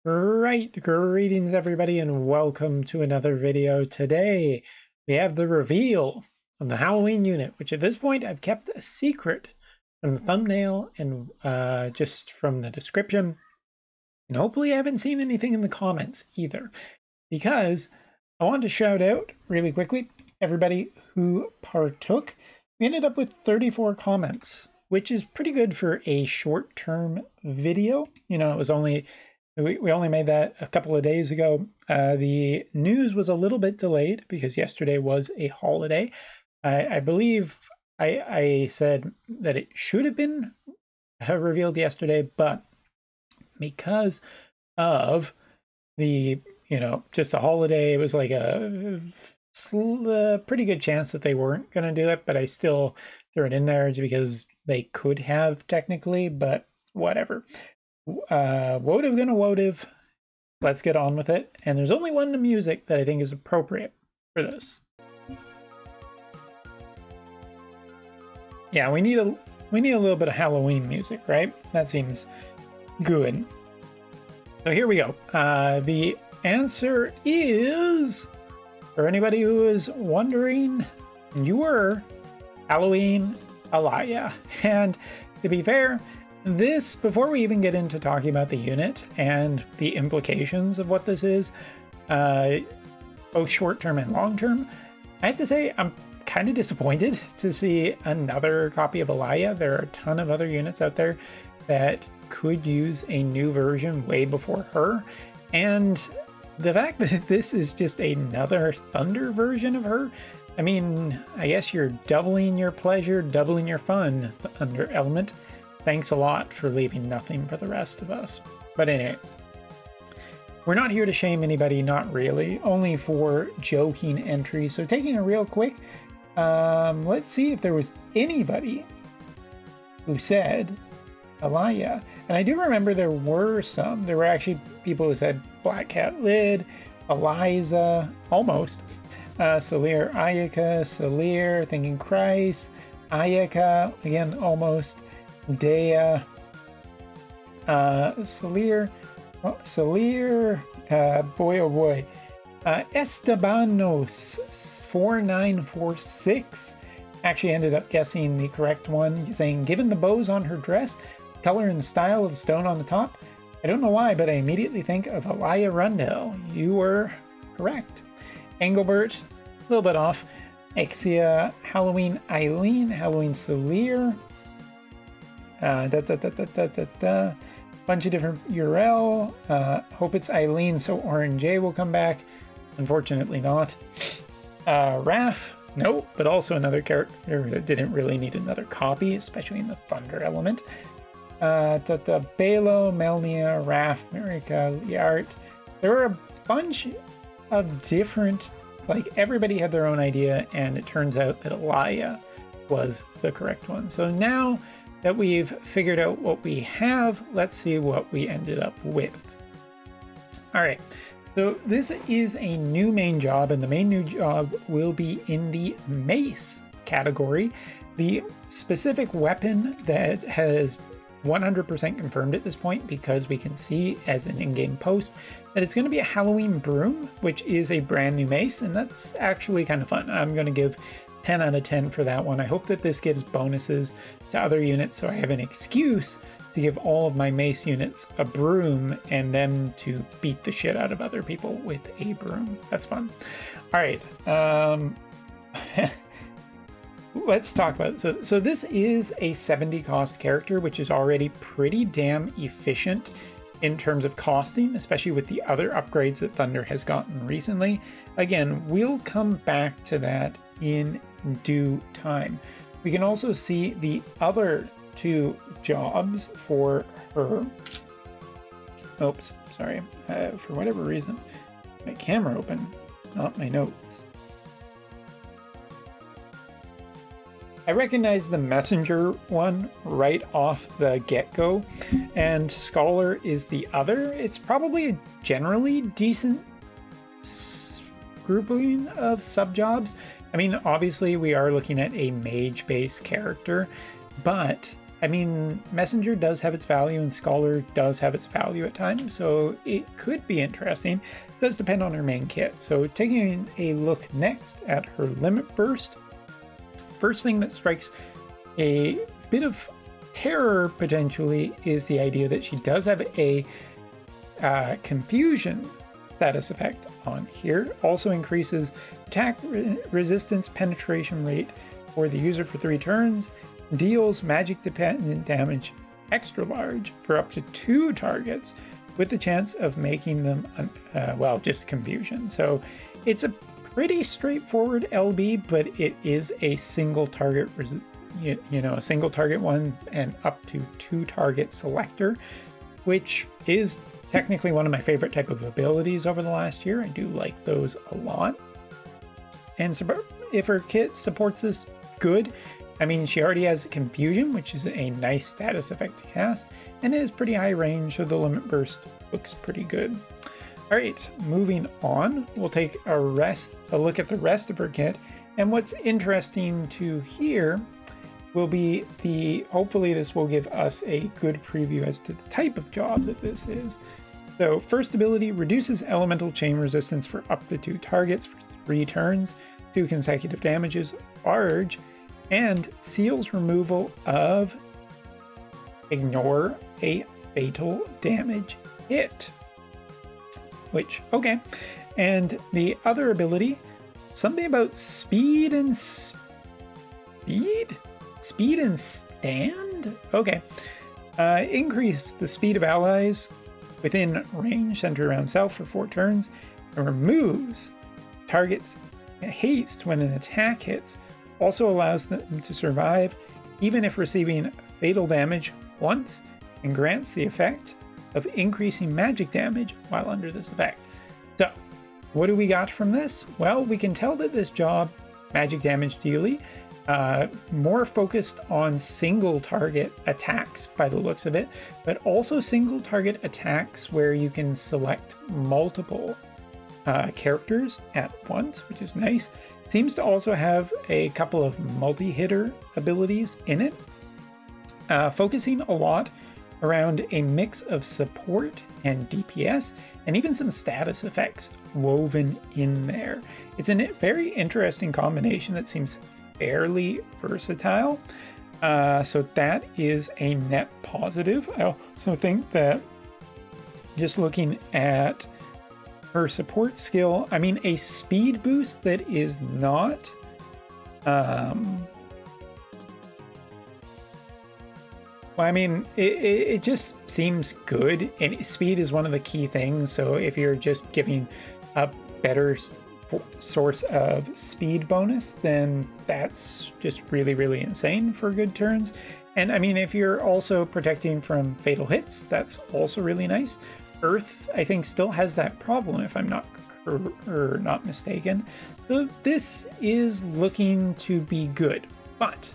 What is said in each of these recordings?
Right, greetings everybody and welcome to another video. Today we have the reveal of the Halloween unit, which at this point I've kept a secret from the thumbnail and just from the description. And hopefully I haven't seen anything in the comments either, because I want to shout out really quickly everybody who partook. We ended up with 34 comments, which is pretty good for a short-term video. You know, it was only... We only made that a couple of days ago. The news was a little bit delayed because yesterday was a holiday. I believe I said that it should have been revealed yesterday, but because of the, just a holiday, it was like a pretty good chance that they weren't going to do it, but I still threw it in there because they could have technically, but whatever. Wotv gonna Wotv. Let's get on with it. And there's only one music that I think is appropriate for this. Yeah, we need a little bit of Halloween music, right? That seems good. So here we go. The answer is, for anybody who is wondering, you were Halloween Alaya. And to be fair, this, before we even get into talking about the unit and the implications of what this is, both short-term and long-term, I have to say I'm kind of disappointed to see another copy of Alaya. There are a ton of other units out there that could use a new version way before her, and the fact that this is just another Thunder version of her, I mean, I guess you're doubling your pleasure, doubling your fun, Thunder element. Thanks a lot for leaving nothing for the rest of us. But anyway, we're not here to shame anybody, not really, only for joking entries. So taking a real quick, let's see if there was anybody who said Alaya. And I do remember there were some. There were actually people who said Black Cat Lid, Eliza, almost, Salir Ayaka, Salir, Thinking Christ, Ayaka, again, almost, Dea, Salir, boy oh boy, Estebanos 4946 actually ended up guessing the correct one, saying, given the bows on her dress, color and style of the stone on the top, I don't know why, but I immediately think of Alaya Rundell. You were correct. Engelbert, a little bit off. Exia, Halloween Eileen, Halloween Salir, bunch of different URL. Hope it's Eileen, so RNJ will come back. Unfortunately not. Raph, no, but also another character that didn't really need another copy, especially in the Thunder element. Balo, Melnia, Raph, Marika, Liart. There were a bunch of different, like everybody had their own idea, and it turns out that Alaya was the correct one. So now that we've figured out what we have, let's see what we ended up with. All right, so this is a new main job, and the main new job will be in the mace category. The specific weapon that has 100% confirmed at this point, because we can see as an in-game post that it's going to be a Halloween broom, which is a brand new mace, and that's actually kind of fun. I'm going to give 10 out of 10 for that one. I hope that this gives bonuses to other units, so I have an excuse to give all of my mace units a broom and them to beat the shit out of other people with a broom. That's fun. All right. Let's talk about it. So this is a 70 cost character, which is already pretty damn efficient in terms of costing, especially with the other upgrades that Thunder has gotten recently. Again, we'll come back to that in due time. We can also see the other two jobs for her. Oops, sorry. For whatever reason, my camera open, not my notes. I recognize the messenger one right off the get-go, and scholar is the other. It's probably a generally decent grouping of sub-jobs. I mean, obviously we are looking at a mage-based character, but I mean, Messenger does have its value and Scholar does have its value at times, so it could be interesting. It does depend on her main kit. So taking a look next at her Limit Burst, first thing that strikes a bit of terror potentially is the idea that she does have a Confusion status effect on here. Also increases attack resistance penetration rate for the user for 3 turns. Deals magic dependent damage extra large for up to 2 targets with the chance of making them, well, just confusion. So it's a pretty straightforward LB, but it is a single target, you know, a single target one and up to 2 target selector, which is technically one of my favorite type of abilities over the last year. I do like those a lot. And if her kit supports this, good. I mean, she already has Confusion, which is a nice status effect to cast, and it is pretty high range, so the Limit Burst looks pretty good. All right, moving on, we'll take a look at the rest of her kit, and what's interesting to hear will be hopefully this will give us a good preview as to the type of job that this is. So first ability, reduces elemental chain resistance for up to 2 targets for 3 turns, 2 consecutive damages, large, and seals removal of ignore a fatal damage hit. Which, okay. And the other ability, something about speed and stand? Okay. Increase the speed of allies within range centered around self for 4 turns, and removes targets haste when an attack hits. Also allows them to survive even if receiving fatal damage once, and grants the effect of increasing magic damage while under this effect. So, what do we got from this? Well, we can tell that this job, magic damage dealy, more focused on single target attacks by the looks of it, but also single target attacks where you can select multiple characters at once, which is nice. Seems to also have a couple of multi-hitter abilities in it, focusing a lot around a mix of support and DPS, and even some status effects woven in there. It's a very interesting combination that seems fairly versatile, so that is a net positive. I also think that just looking at her support skill, I mean, a speed boost that is not well, I mean, it just seems good, and speed is one of the key things, so if you're just giving a better source of speed bonus, then that's just really, really insane for good turns. And I mean, if you're also protecting from fatal hits, that's also really nice. Earth, I think, still has that problem, if I'm not mistaken. So this is looking to be good, but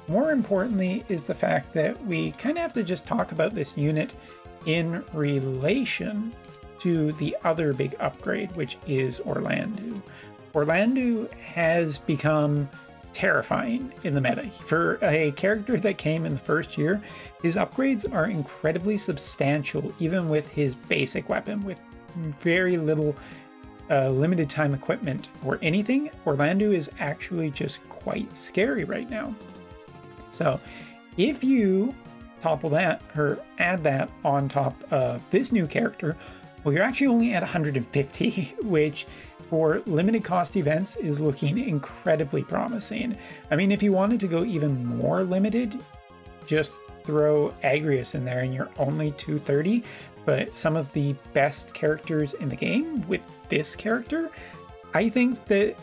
more importantly is the fact that we kind of have to just talk about this unit in relation to the other big upgrade, which is Orlandeau. Orlandeau has become terrifying in the meta. For a character that came in the first year, his upgrades are incredibly substantial, even with his basic weapon, with very little limited time equipment or anything. Orlandeau is actually just quite scary right now. So if you topple that or add that on top of this new character, well, you're actually only at 150, which for limited cost events is looking incredibly promising. I mean, if you wanted to go even more limited, just throw Agrius in there and you're only 230, but some of the best characters in the game with this character, I think that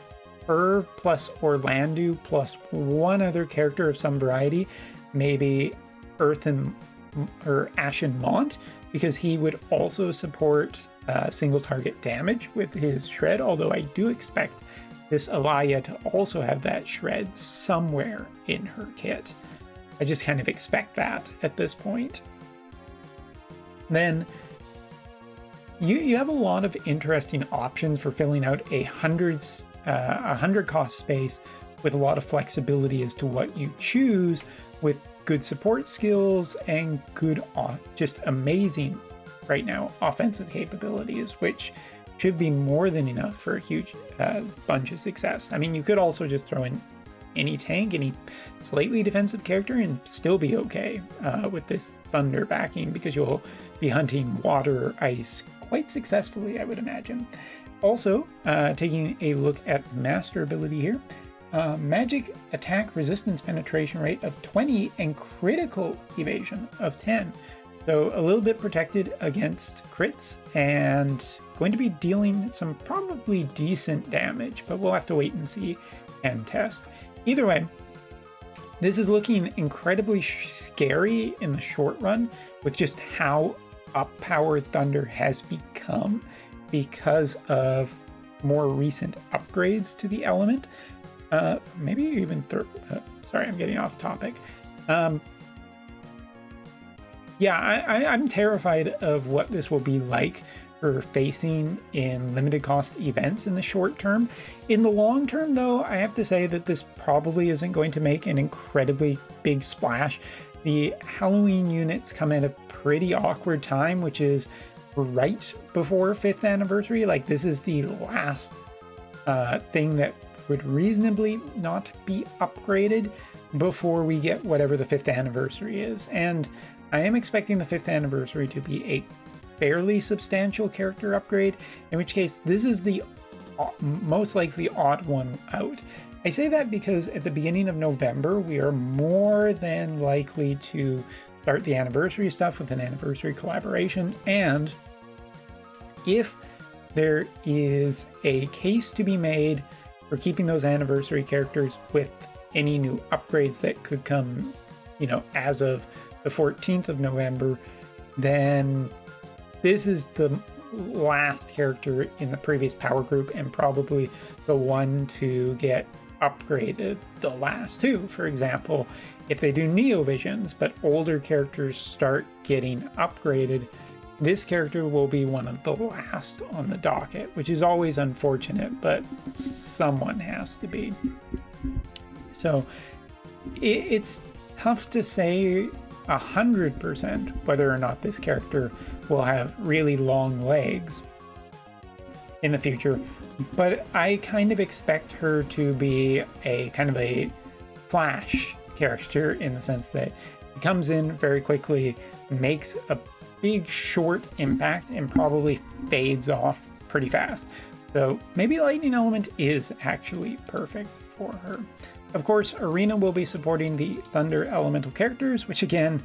her plus Orlandeau plus one other character of some variety, maybe Earthen or Ashen Mont, because he would also support single target damage with his shred, although I do expect this Alaya to also have that shred somewhere in her kit. I just kind of expect that at this point. Then you have a lot of interesting options for filling out a 100 cost space with a lot of flexibility as to what you choose with good support skills and good, just amazing right now offensive capabilities, which should be more than enough for a huge bunch of success. I mean, you could also just throw in any tank, any slightly defensive character, and still be okay with this Thunder backing, because you'll be hunting water or ice quite successfully, I would imagine. Also, taking a look at master ability here, magic attack resistance penetration rate of 20 and critical evasion of 10. So a little bit protected against crits and going to be dealing some probably decent damage, but we'll have to wait and see and test. Either way, this is looking incredibly scary in the short run with just how up-powered Thunder has become because of more recent upgrades to the element. Maybe even sorry, I'm getting off topic. Yeah, I'm terrified of what this will be like for facing in limited cost events in the short term. In the long term, though, I have to say that this probably isn't going to make an incredibly big splash. The Halloween units come at a pretty awkward time, which is right before 5th anniversary. Like, this is the last thing that would reasonably not be upgraded before we get whatever the 5th anniversary is. And I am expecting the 5th anniversary to be a fairly substantial character upgrade, in which case this is the most likely odd one out. I say that because at the beginning of November, we are more than likely to start the anniversary stuff with an anniversary collaboration, and if there is a case to be made for keeping those anniversary characters with any new upgrades that could come, you know, as of the 14th of November, then this is the last character in the previous power group and probably the one to get upgraded the last two. For example, if they do Neo Visions, but older characters start getting upgraded, this character will be one of the last on the docket, which is always unfortunate, but someone has to be. So it's tough to say 100% whether or not this character will have really long legs in the future, but I kind of expect her to be a kind of a flash character, in the sense that he comes in very quickly, makes a big short impact, and probably fades off pretty fast. So maybe Lightning Element is actually perfect for her. Of course, Arena will be supporting the Thunder Elemental characters, which again,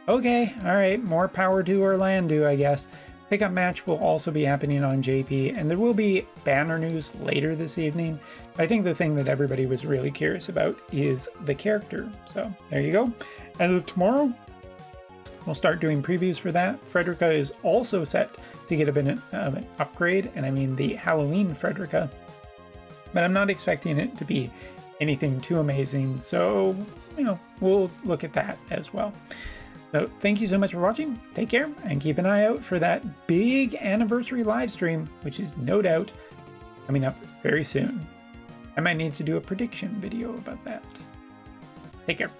okay, alright, more power to Orlando, I guess. Pickup match will also be happening on JP, and there will be banner news later this evening. I think the thing that everybody was really curious about is the character. So there you go. As of tomorrow, we'll start doing previews for that. Frederica is also set to get a bit of an upgrade, and I mean the Halloween Frederica. But I'm not expecting it to be anything too amazing, so, you know, we'll look at that as well. So thank you so much for watching, take care, and keep an eye out for that big anniversary live stream, which is no doubt coming up very soon. I might need to do a prediction video about that. Take care.